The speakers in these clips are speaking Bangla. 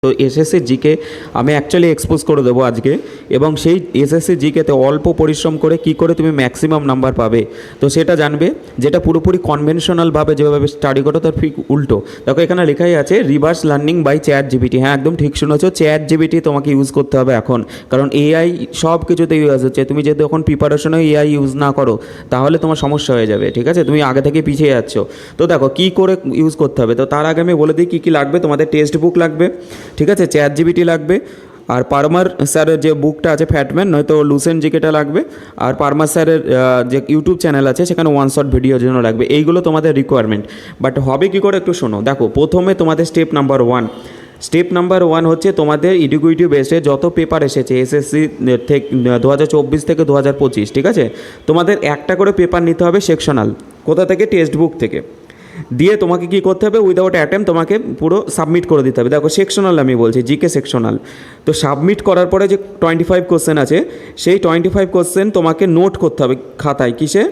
তো এসএসসি জিকে আমি অ্যাকচুয়ালি এক্সপোজ করে দেবো আজকে, এবং সেই এসএসসি জিকেতে অল্প পরিশ্রম করে কি করে তুমি ম্যাক্সিমাম নাম্বার পাবে তো সেটা জানবে, যেটা পুরোপুরি কনভেনশনালভাবে যেভাবে স্টাডি করো তার ঠিক উল্টো। দেখো এখানে লেখাই আছে reverse learning by ChatGPT. হ্যাঁ একদম ঠিক শুনেছো, চ্যাট জিপিটি তোমাকে ইউজ করতে হবে এখন, কারণ এআই সব কিছুতে ইউজ হচ্ছে। তুমি যদি এখন প্রিপারেশনে এআই ইউজ না করো তাহলে তোমার সমস্যা হয়ে যাবে, ঠিক আছে? তুমি আগে থেকে পিছিয়ে যাচ্ছ। তো দেখো কী করে ইউজ করতে হবে, তো তার আগে আমি বলে দিই কী কী লাগবে। তোমাদের টেক্সট বুক লাগবে, ঠিক আছে, চ্যাট জিপিটি লাগবে, আর পারমার স্যারের যে বুকটা আছে ফ্যাটম্যান, নয়তো লুসেন জিকেটা লাগবে, আর পারমার স্যারের যে ইউটিউব চ্যানেল আছে সেখানে ওয়ান শট ভিডিওর জন্য লাগবে। এইগুলো তোমাদের রিকোয়ারমেন্ট। বাট হবে কী করে একটু শোনো। দেখো প্রথমে তোমাদের স্টেপ নাম্বার ওয়ান হচ্ছে তোমাদের ইডুকেটিভ বেসে যত পেপার এসেছে এসএসসি থেকে 2024 থেকে 2025, ঠিক আছে, তোমাদের একটা করে পেপার নিতে হবে সেকশনাল। কোথা থেকে? টেক্সট বুক থেকে। দিয়ে তোমাকে কী করতে হবে, উইদাউট অ্যাটেম্প তোমাকে পুরো সাবমিট করে দিতে হবে। দেখো সেকশনাল আমি বলছি, জিকে সেকশনাল। তো সাবমিট করার পরে যে 25 কোশ্চেন আছে, সেই 25 কোশ্চেন তোমাকে নোট করতে হবে খাতায়। কিসে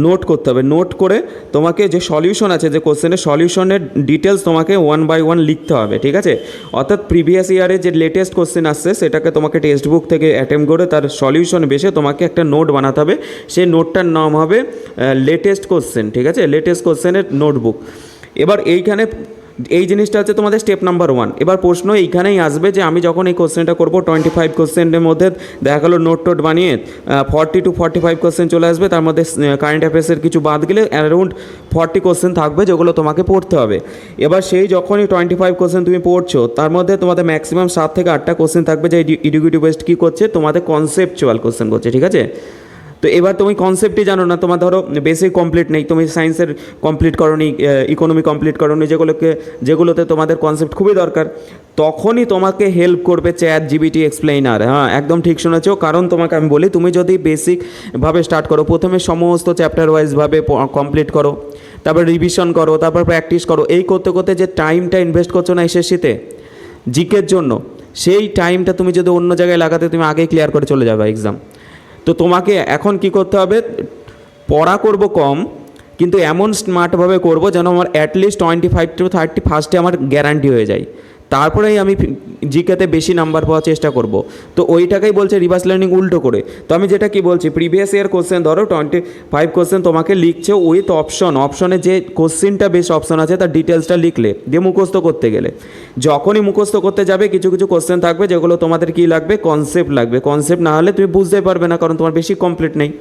নোট করতে হবে? নোট করে তোমাকে যে সলিউশন আছে, যে কোশ্চেনের সলিউশনের ডিটেলস তোমাকে 1 বাই 1 লিখতে হবে, ঠিক আছে? অর্থাৎ প্রিভিয়াস ইয়ারে যে লেটেস্ট কোশ্চেন আসছে সেটাকে তোমাকে টেক্সট বুক থেকে অ্যাটেম্প করে তার সলিউশন বেসে তোমাকে একটা নোট বানাতে হবে। সেই নোটটার নাম হবে লেটেস্ট কোশ্চেন, ঠিক আছে, লেটেস্ট কোশ্চেনের নোটবুক। এবার এইখানে এই জিনিসটা হচ্ছে তোমাদের স্টেপ নাম্বার ওয়ান। এবার প্রশ্ন এইখানেই আসবে যে আমি যখন এই কোশ্চেনটা করবো 25 কোশ্চেনের মধ্যে দেখা গেলো নোট টোট বানিয়ে 40 to 45 কোশ্চেন চলে আসবে, তার মধ্যে কারেন্ট অ্যাফেয়ার্সের কিছু বাদ গেলে অ্যারাউন্ড 40 কোশ্চেন থাকবে যেগুলো তোমাকে পড়তে হবে। এবার সেই যখনই 25 কোশ্চেন তুমি পড়ছো তার মধ্যে তোমাদের ম্যাক্সিমাম 7 থেকে 8টা কোশ্চেন থাকবে যে এডুকেটিভ বেসড কী করছে, তোমাদের কনসেপচুয়াল কোশ্চেন করছে, ঠিক আছে? তো এবার তুমি কনসেপ্টই জানো না, তোমার ধরো বেসিক কমপ্লিট নেই, তুমি সায়েন্সের কমপ্লিট করোনি, ইকোনমি কমপ্লিট করোনি, যেগুলোতে তোমাদের কনসেপ্ট খুবই দরকার, তখনই তোমাকে হেল্প করবে চ্যাট জিপিটি এক্সপ্লেইনার। হ্যাঁ একদম ঠিক শুনেছো, কারণ তোমাকে আমি বলি তুমি যদি বেসিকভাবে স্টার্ট করো, প্রথমে সমস্ত চ্যাপ্টার ওয়াইজভাবে কমপ্লিট করো, তারপর রিভিশন করো, তারপর প্র্যাকটিস করো, এই করতে করতে যে টাইমটা ইনভেস্ট করছো না এসএসসিতে জিকের জন্য, সেই টাইমটা তুমি যদি অন্য জায়গায় লাগাতে তুমি আগেই ক্লিয়ার করে চলে যাবে এক্সাম। তো তোমাকে এখন কি করতে হবে, পড়া করব কম, কিন্তু এমন স্মার্টভাবে করব যেন আমার অ্যাটলিস্ট 25 to 30 ফার্স্টে আমার গ্যারান্টি হয়ে যায়, তারপরেই আমি জিকেতে বেশি নাম্বার পাওয়ার চেষ্টা করব। তো ওইটাকেই বলছে রিভার্স লার্নিং উল্টো করে। তো আমি যেটা কি বলছি, প্রিভিয়াস ইয়ার কোশ্চেন ধরো 25 কোশ্চেন তোমাকে লিখছে উইথ অপশনে যে কোশ্চেনটা বেশ অপশন আছে তার ডিটেলসটা লিখলে, দিয়ে মুখস্থ করতে গেলে যখনই মুখস্থ করতে যাবে কিছু কিছু কোশ্চেন থাকবে যেগুলো তোমাদের কী লাগবে, কনসেপ্ট লাগবে। কনসেপ্ট না হলে তুমি বুঝতে পারবে না, কারণ তোমার বেশি কমপ্লিট নেই।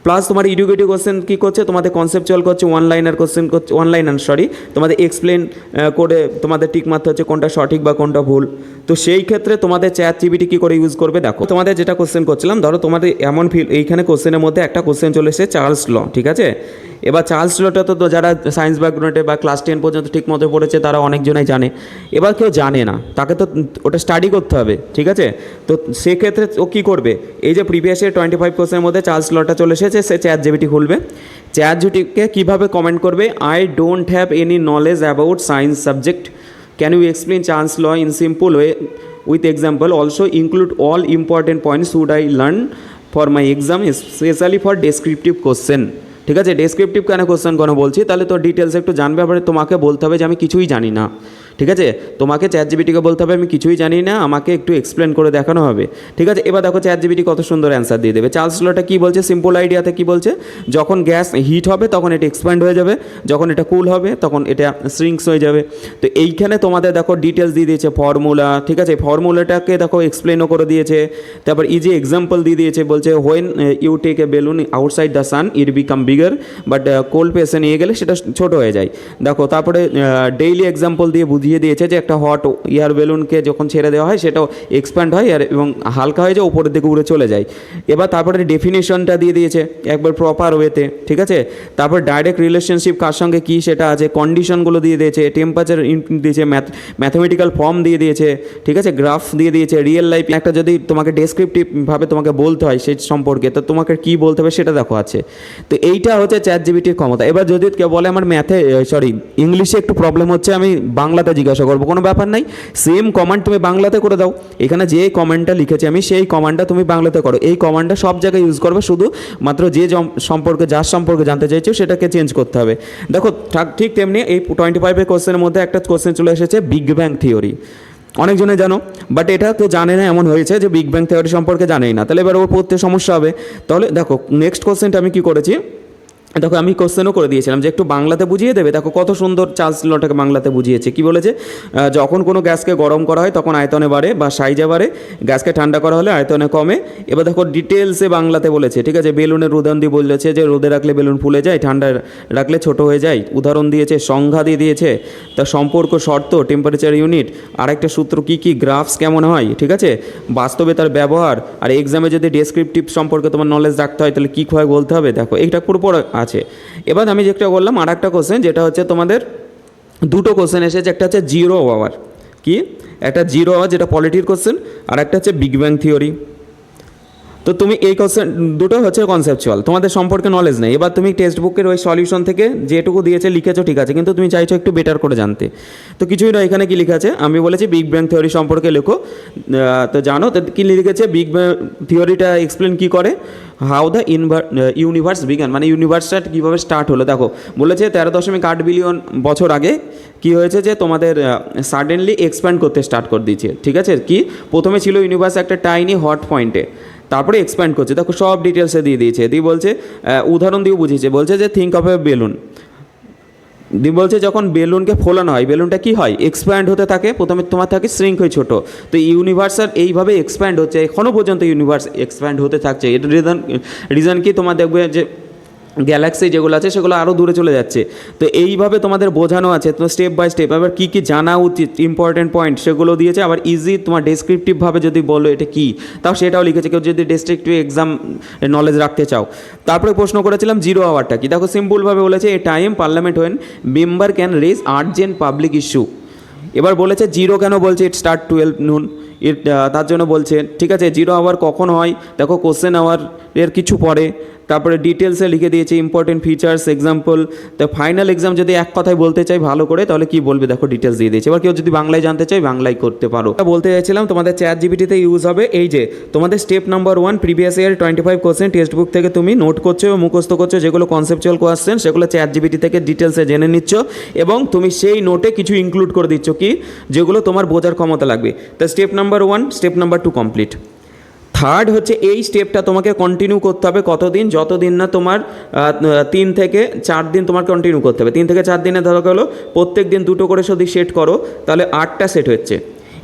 প্লাস তোমার এডুকেটিভ কোশ্চেন কী করছে, তোমাদের কনসেপচুয়াল করছে, তোমাদের এক্সপ্লেন করে তোমাদের টিক মারতে হচ্ছে কোনটা সঠিক বা কোনটা ভুল। তো সেই ক্ষেত্রে তোমাদের চ্যাট জিপিটি কী করে ইউজ করবে, দেখো তোমাদের যেটা কোশ্চেন করছিলাম, ধরো তোমাদের এমন এইখানে কোশ্চেনের মধ্যে একটা কোশ্চেন চলে এসেছে চার্লস ল, ঠিক আছে? এবার চার্লস লটা তো যারা সায়েন্স ব্যাকগ্রাউন্ডে বা ক্লাস 10 পর্যন্ত ঠিক মতো পড়েছে তারা অনেকজনাই জানে। এবার কেউ জানে না, তাকে তো ওটা স্টাডি করতে হবে, ঠিক আছে? তো সেক্ষেত্রে ও কী করবে, এই যে প্রিভিয়াস ইয়ার 25 কোশ্চেনের মধ্যে চার্লস লটা চলে এসেছে, সে চ্যাট জিপিটি খুলবে, চ্যাট জিপিটিকে কীভাবে কমেন্ট করবে, I don't have any knowledge about science subject, can you explain Charles law in simple way with example, also include all important points should I learn for my exam specially for descriptive question. ঠিক আছে, ডেসক্রিপটিভ কেন কোশ্চেন কোনো বলছি, তাহলে তো ডিটেলস একটু জানবে, আবার তোমাকে বলতে হবে যে আমি কিছুই জানি না, ঠিক আছে? তোমাকে চ্যাট জিপিটিকে বলতে হবে আমি কিছুই জানি না, আমাকে একটু এক্সপ্লেন করে দেখানো হবে, ঠিক আছে? এবার দেখো চ্যাট জিপিটি কত সুন্দর অ্যান্সার দিয়ে দেবে। চার্লস লটা কী বলছে, সিম্পল আইডিয়াতে কী বলছে, যখন গ্যাস হিট হবে তখন এটা এক্সপ্যান্ড হয়ে যাবে, যখন এটা কুল হবে তখন এটা শ্রিঙ্কস হয়ে যাবে। তো এইখানে তোমাদের দেখো ডিটেলস দিয়ে দিয়েছে, ফর্মুলা, ঠিক আছে? ফর্মুলাটাকে দেখো এক্সপ্লেনও করে দিয়েছে, তারপর ইজি এক্সাম্পল দিয়ে দিয়েছে, বলছে when you take a balloon outside the sun it become bigger, but cold প্রেসে নিয়ে গেলে সেটা ছোট হয়ে যায়। দেখো তারপরে ডেইলি এক্সাম্পল দিয়ে বুঝিয়ে দিয়েছে যে একটা হট এয়ার বেলুনকে যখন ছেড়ে দেওয়া হয় সেটাও এক্সপ্যান্ড হয় আর এবং হালকা হয়ে যায়, উপরের দিকে উড়ে চলে যায়। এবার তারপরে ডেফিনেশনটা দিয়ে দিয়েছে একবার প্রপার ওয়েতে, ঠিক আছে? তারপর ডাইরেক্ট রিলেশনশিপ কার সঙ্গে কী সেটা আছে, কন্ডিশনগুলো দিয়ে দিয়েছে, টেম্পারেচার দিয়েছে, ম্যাথমেটিক্যাল ফর্ম দিয়ে দিয়েছে, ঠিক আছে? গ্রাফ দিয়ে দিয়েছে, রিয়েল লাইফ একটা যদি তোমাকে ডেসক্রিপটিভভাবে তোমাকে বলতে হয় সেই সম্পর্কে, তো তোমাকে কী বলতে হবে সেটা দেখো আছে। তো এইটা হচ্ছে চ্যাট জিপিটির ক্ষমতা। এবার যদি কেউ বলে আমার ইংলিশে একটু প্রবলেম হচ্ছে, আমি বাংলাতে জিজ্ঞাসা করবো, কোনো ব্যাপার নাই, সেম কমান্ড তুমি বাংলাতে করে দাও। এখানে যে কমান্ডটা লিখেছি আমি সেই কমান্ডটা তুমি বাংলাতে করো, এই কমান্ডটা সব জায়গায় ইউজ করবে, শুধু মাত্র যার সম্পর্কে জানতে চাইছো সেটাকে চেঞ্জ করতে হবে। দেখো ঠিক তেমনি এই 25 কোশ্চেনের মধ্যে একটা কোশ্চেন চলে এসেছে বিগ ব্যাং থিওরি। অনেকজনে জানো, বাট এটা তো জানে না, এমন হয়েছে যে বিগ ব্যাং থিওরি সম্পর্কে জানেই না, তাহলে এবার ওর পড়তে সমস্যা হবে। তাহলে দেখো নেক্সট কোশ্চেনটা আমি কী করেছি, দেখো আমি কোশ্চেনও করে দিয়েছিলাম যে একটু বাংলাতে বুঝিয়ে দেবে। দেখো কত সুন্দর চার্লস লটাকে বাংলাতে বুঝিয়েছে। কি বলেছে, যখন কোনো গ্যাসকে গরম করা হয় তখন আয়তনে বাড়ে বা সাইজে বাড়ে, গ্যাসকে ঠান্ডা করা হলে আয়তনে কমে। এবার দেখো ডিটেলসে বাংলাতে বলেছে, ঠিক আছে। বেলুনের উদাহরণ দিয়ে বলেছে যে রোদে রাখলে বেলুন ফুলে যায়, ঠান্ডা রাখলে ছোট হয়ে যায়। উদাহরণ দিয়েছে, সংজ্ঞা দিয়ে দিয়েছে, তার সম্পর্ক, শর্ত, টেম্পারেচার ইউনিট, আরেকটা সূত্র কী কী, গ্রাফস কেমন হয়, ঠিক আছে, বাস্তবে তার ব্যবহার। আর এক্সামে যদি ডেসক্রিপটিভ সম্পর্কে তোমার নলেজ রাখতে হয় তাহলে কী হয় বলতে হবে। দেখো এইটা পুরোপুরি আছে। এবার আমি যেটা বললাম আর একটা কোশ্চেন, যেটা হচ্ছে তোমাদের দুটো কোশ্চেন এসেছে, একটা হচ্ছে জিরো আওয়ার, কি একটা জিরো আওয়ার যেটা পলিটির কোশ্চেন, আর একটা হচ্ছে বিগ ব্যাং থিওরি। তো তুমি এই কোশ্চেন দুটো হচ্ছে কনসেপচুয়াল, তোমাদের সম্পর্কে নলেজ নেই। এবার তুমি টেক্সট বুকের ওই সলিউশন থেকে যেটুকু দিয়েছে লিখেছো, ঠিক আছে, কিন্তু তুমি চাইছো একটু বেটার করে জানতে। তো কিছুই না, এখানে কি লেখা আছে, আমি বলেছি বিগ ব্যাং থিওরি সম্পর্কে লেখো। তো জানো তো কী লিখেছে, বিগ ব্যাং থিওরিটা এক্সপ্লেন কী করে, হাউ দ্য ইউনিভার্স বিগান, মানে ইউনিভার্সটা কীভাবে স্টার্ট হলো। দেখো বলেছে 13.8 বিলিয়ন বছর আগে কী হয়েছে যে তোমাদের সাডেনলি এক্সপ্যান্ড করতে স্টার্ট করে দিয়েছে, ঠিক আছে। কি প্রথমে ছিল ইউনিভার্স একটা টাইনি হট পয়েন্টে, তারপরে এক্সপ্যান্ড করছে। দেখো সব ডিটেলসে দিয়ে দিয়েছে, দিয়ে বলছে উদাহরণ দিয়েও বুঝিয়েছে, বলছে যে থিঙ্ক অফ এ বেলুন। দিয়ে বলছে যখন বেলুনকে ফোলানো হয়, বেলুনটা কি হয়, এক্সপ্যান্ড হতে থাকে, প্রথমে তোমার থাকে শ্রিঙ্ক হয়ে ছোটো। তো ইউনিভার্সাল এইভাবে এক্সপ্যান্ড হচ্ছে, এখনও পর্যন্ত ইউনিভার্স এক্সপ্যান্ড হতে থাকছে। এর রিজন কি, তোমার দেখবে যে গ্যালাক্সি যেগুলো আছে সেগুলো আরও দূরে চলে যাচ্ছে। তো এইভাবে তোমাদের বোঝানো আছে, তো স্টেপ বাই স্টেপ। আবার কী কী জানা উচিত, ইম্পর্টেন্ট পয়েন্ট সেগুলো দিয়েছে। আবার ইজি তোমার ডেসক্রিপটিভভাবে যদি বলো এটা কী, তাও সেটাও লিখেছে, কেউ যদি ডেসক্রিপটিভ এক্সাম নলেজ রাখতে চাও। তারপরে প্রশ্ন করেছিলাম জিরো আওয়ারটা কি, দেখো সিম্পলভাবে বলেছে a time parliament when member can raise urgent public issue. এবার বলেছে জিরো কেন বলছে, ইট স্টার্ট 12 noon, তার জন্য বলছে, ঠিক আছে। জিরো আওয়ার কখন হয়, দেখো কোশ্চেন আওয়ার এর কিছু পরে, তারপরে ডিটেলসে লিখে দিয়েছে ইম্পর্টেন্ট ফিচার্স, এক্সাম্পল। তো ফাইনাল এক্সাম যদি এক কথায় বলতে চাই ভালো করে, তাহলে কি বলবে, দেখো ডিটেলস দিয়ে দিয়েছে। এবার কেউ যদি বাংলায় জানতে চাই বাংলায় করতে পারো। বলতে চাইছিলাম তোমাদের চ্যাট জিপিটিতে ইউজ হবে এই যে তোমাদের step number 1, previous year 25 question text book থেকে তুমি নোট করছো এবং মুখস্থ করছো, যেগুলো কনসেপচুয়াল কোশ্চেন সেগুলো চ্যাট জিপিটি থেকে ডিটেলসে জেনে নিচ্ছ, এবং তুমি সেই নোটে কিছু ইনক্লুড করে দিচ্ছ কি, যেগুলো তোমার বোঝার ক্ষমতা লাগবে। তো step number 1, step number 2 complete. Third হচ্ছে এই স্টেপটা তোমাকে কন্টিনিউ করতে হবে কতদিন, যতদিন না তোমার 3 থেকে 4 দিন তোমার কন্টিনিউ করতে হবে। 3 থেকে 4 দিনে ধরো গেলো প্রত্যেক দিন 2টো করে যদি সেট করো তাহলে 8টা সেট হচ্ছে।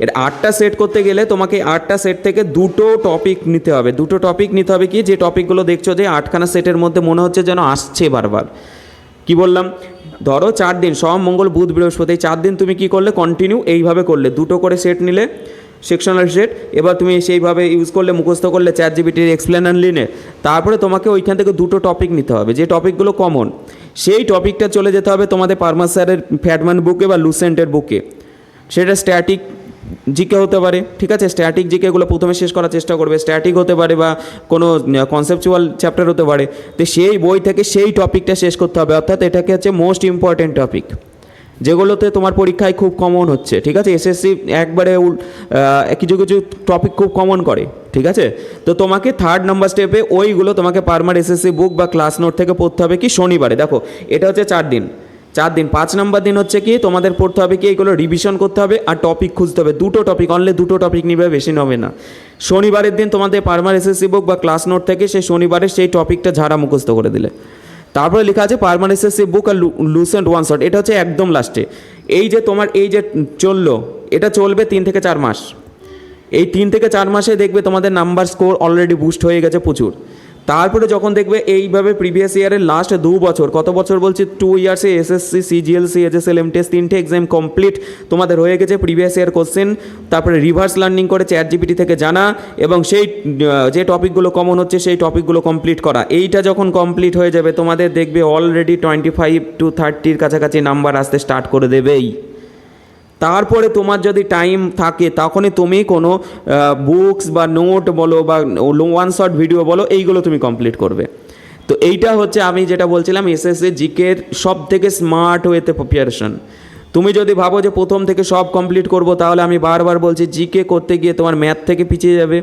এর 8টা সেট করতে গেলে তোমাকে 8টা সেট থেকে 2টো টপিক নিতে হবে। 2টো টপিক নিতে হবে কি, যে টপিকগুলো দেখছো যে 8খানা সেটের মধ্যে মনে হচ্ছে যেন আসছে বারবার। কি বললাম, ধরো 4 দিন, সোম মঙ্গল বুধ বৃহস্পতি, 4 দিন তুমি কি করলে, কন্টিনিউ এইভাবে করলে, 2টো করে সেট নিলে সেকশনাল সেট। এবার তুমি সেইভাবে ইউজ করলে, মুখস্থ করলে চ্যাট জিপিটির এক্সপ্লেনার লিনে, তারপরে তোমাকে ওইখান থেকে 2টো টপিক নিতে হবে, যে টপিকগুলো কমন, সেই টপিকটা চলে যেতে হবে তোমাদের পারমার স্যারের ফ্যাটম্যান বুকে বা লুসেন্টের বুকে। সেটা স্ট্যাটিক জিকে হতে পারে, ঠিক আছে। স্ট্যাটিক জিকেগুলো প্রথমে শেষ করার চেষ্টা করবে, স্ট্যাটিক হতে পারে বা কোনো কনসেপচুয়াল চ্যাপ্টার হতে পারে। তো সেই বই থেকে সেই টপিকটা শেষ করতে হবে, অর্থাৎ এটাকে হচ্ছে মোস্ট ইম্পর্টেন্ট টপিক, যেগুলোতে তোমার পরীক্ষায় খুব কমন হচ্ছে, ঠিক আছে। এসএসসি একবারে কিছু কিছু টপিক খুব কমন করে, ঠিক আছে। তো তোমাকে 3rd নাম্বার স্টেপে ওইগুলো তোমাকে পারমার এসএসসি বুক বা ক্লাস নোট থেকে পড়তে হবে কি, শনিবারে। দেখো এটা হচ্ছে 4 দিন। 5 নাম্বার দিন হচ্ছে কি তোমাদের পড়তে হবে কি, এইগুলো রিভিশন করতে হবে আর টপিক খুঁজতে হবে। 2টো টপিক, অনলি 2টো টপিক নিবে, বেশি নেবে না। শনিবারের দিন তোমাদের পারমার এসএসসি বুক বা ক্লাস নোট থেকে সেই শনিবারে সেই টপিকটা ঝাড়া মুখস্থ করে দিলে। তারপরে লেখা আছে পারমার এসএসসি বুক আর লুসেন্ট ওয়ান শট, এটা হচ্ছে একদম লাস্টে। এই যে তোমার এই যে চললো, এটা চলবে 3 থেকে 4 মাস। এই 3 থেকে 4 মাসে দেখবে তোমাদের নাম্বার স্কোর অলরেডি বুস্ট হয়ে গেছে প্রচুর। তারপরে যখন দেখবে এইভাবে প্রিভিয়াস ইয়ারের লাস্ট 2 বছর, কত বছর বলছি, 2 ইয়ার্সে এসএসসি, সিজিএলসি, এইচএসএল, এমটিএস 3টে এক্সাম কমপ্লিট তোমাদের হয়ে গেছে, প্রিভিয়াস ইয়ার কোশ্চেন, তারপরে রিভার্স লার্নিং করে চ্যাট জিপিটি থেকে জানা, এবং সেই যে টপিকগুলো কমন হচ্ছে সেই টপিকগুলো কমপ্লিট করা। এইটা যখন কমপ্লিট হয়ে যাবে তোমাদের দেখবে অলরেডি 25 to 30 কাছাকাছি নাম্বার আসতে স্টার্ট করে দেবেই। তারপরে তোমার যদি টাইম থাকে তখনই তুমি কোনো বুকস বা নোট বলো বা ওয়ান শট ভিডিও বলো, এইগুলো তুমি কমপ্লিট করবে। তো এইটা হচ্ছে আমি যেটা বলছিলাম এসএসসি জিকের সব থেকে স্মার্ট ওয়েতে প্রিপারেশন। তুমি যদি ভাবো যে প্রথম থেকে সব কমপ্লিট করব, তাহলে আমি বারবার বলছি জিকে করতে গিয়ে তোমার ম্যাথ থেকে পিছিয়ে যাবে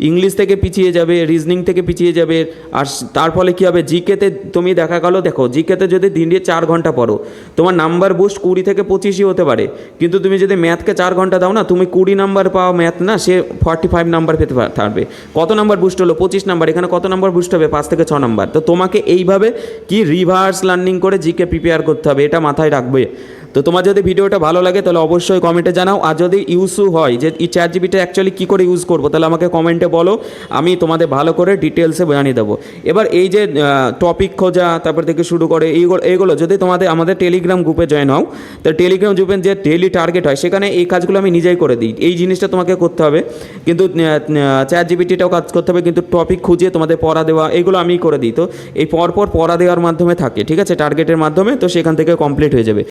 ইংলিশ থেকে পিছিয়ে যাবে, রিজনিং থেকে পিছিয়ে যাবে। আর তার ফলে কী হবে, জিকেতে তুমি দেখা গেলো, দেখো জিকেতে যদি দিনে 4 ঘন্টা পড়ো, তোমার নাম্বার বুস্ট 20 থেকে 25ই হতে পারে। কিন্তু তুমি যদি ম্যাথকে 4 ঘন্টা দাও না, তুমি 20 নাম্বার পাও ম্যাথ না, সে 45 নাম্বার পেতে পারবে। কত নাম্বার বুস্ট হলো? 25 নাম্বার। এখানে কত নাম্বার বুস্ট হবে? 5 থেকে 6 নাম্বার। তো তোমাকে এইভাবে কি রিভার্স লার্নিং করে জিকে প্রিপেয়ার করতে হবে, এটা মাথায় রাখবে। তো তোমার যদি ভিডিওটা ভালো লাগে তাহলে অবশ্যই কমেন্টে জানাও। আর যদি ইউজও হয় যে এই চ্যাট জিপিটা অ্যাকচুয়ালি কী করে ইউজ করবো, তাহলে আমাকে কমেন্টে বলো, আমি তোমাদের ভালো করে ডিটেলসে জানিয়ে দেবো। এবার এই যে টপিক খোঁজা, তারপর থেকে শুরু করে এইগুলো যদি আমাদের টেলিগ্রাম গ্রুপে জয়েন হও, তো টেলিগ্রাম গ্রুপের যে ডেইলি টার্গেট হয়, সেখানে এই কাজগুলো আমি নিজেই করে দিই। এই জিনিসটা তোমাকে করতে হবে, কিন্তু চ্যাট জিপিটিটাও কাজ করতে হবে, কিন্তু টপিক খুঁজে তোমাদের পড়া দেওয়া এইগুলো আমিই করে দিই। তো এই পরপর পড়া দেওয়ার মাধ্যমে থাকে, ঠিক আছে, টার্গেটের মাধ্যমে, তো সেখান থেকে কমপ্লিট হয়ে যাবে।